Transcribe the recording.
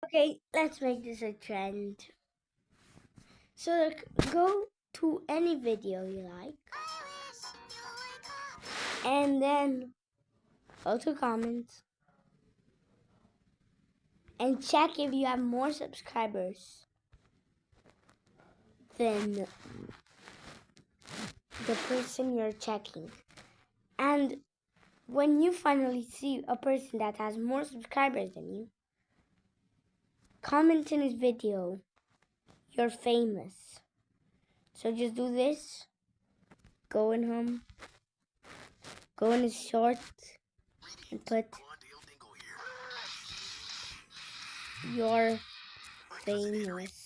Okay, let's make this a trend. So go to any video you like, and then go to comments and check if you have more subscribers than the person you're checking. And when you finally see a person that has more subscribers than you, comment in his video, "You're famous." So just do this. Go in home. Go in his shorts and put, "You're famous."